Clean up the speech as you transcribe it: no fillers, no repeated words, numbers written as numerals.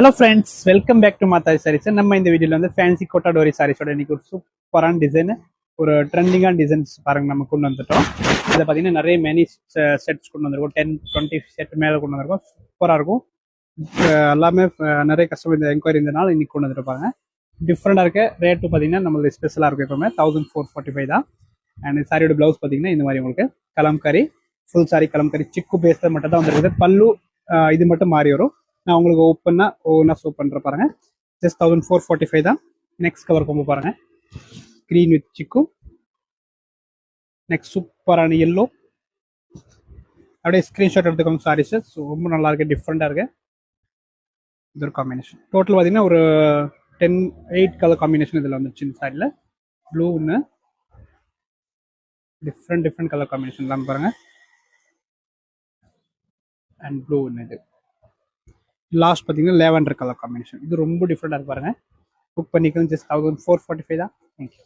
Hello friends, welcome back to Mataji Sarees. நம்ம இந்த வீடியோவில் வந்து ஃபேன்சி கோட்டா டோரி சாரீஸோட இன்னைக்கு ஒரு சூப்பரான டிசைன், ஒரு ட்ரெண்டிங்கான டிசைன்ஸ் பாருங்க நம்ம கொண்டு வந்துட்டோம். இதில் பார்த்தீங்கன்னா நிறைய மெனி செட்ஸ் கொண்டு வந்திருக்கோம். 10-20 செட் மேலே கொண்டு வந்திருக்கோம். சூப்பராக இருக்கும். எல்லாமே நிறைய கஸ்டமர் இந்த என்கொயரி இருந்தனால இன்னைக்கு கொண்டு வந்துருப்பாங்க. டிஃப்ரெண்டாக இருக்க ரேட்டு பார்த்தீங்கன்னா நம்மளுக்கு ஸ்பெஷலாக இருக்கும். எப்பவுமே 1445 தான். அண்ட் சாரியோட ப்ளவுஸ் பார்த்தீங்கன்னா இந்த மாதிரி உங்களுக்கு கலம்கரி, ஃபுல் சாரி கலம்கரி, சிக்கு பேஸில் மட்டும் தான் வந்துருக்குது. பல்லு இது மட்டும் மாறி வரும். நான் உங்களுக்கு ஒவ்வொன்றா ஷோ பண்ணுற பாருங்க. ஜஸ்ட் 1445 தான். நெக்ஸ்ட் கவர் கொண்டு பாருங்க, க்ரீன் வித் சிக்கு. நெக்ஸ்ட் சூப்பரான எல்லோ. அப்படியே ஸ்க்ரீன்ஷாட் எடுத்துக்கோங்க சாரீஸ். ஸோ ரொம்ப நல்லா இருக்கு, டிஃப்ரெண்டாக இருக்கு. இது ஒரு காம்பினேஷன். டோட்டல் பார்த்தீங்கன்னா ஒரு 8 கலர் காம்பினேஷன் இதில் வந்துச்சு. இந்த சாரியில் ப்ளூ ஒன்று, டிஃப்ரெண்ட் கலர் காம்பினேஷன் எல்லாம் பாருங்க. அண்ட் ப்ளூ ஒன்று. இது லாஸ்ட் பார்த்தீங்கன்னா லேவண்டர் கலர் காம்பினேஷன். இது ரொம்ப டிஃப்ரெண்டாக இருக்கு பாருங்க. புக் பண்ணிக்கலாம். ஜஸ்ட் 1445 தான். தேங்க்யூ.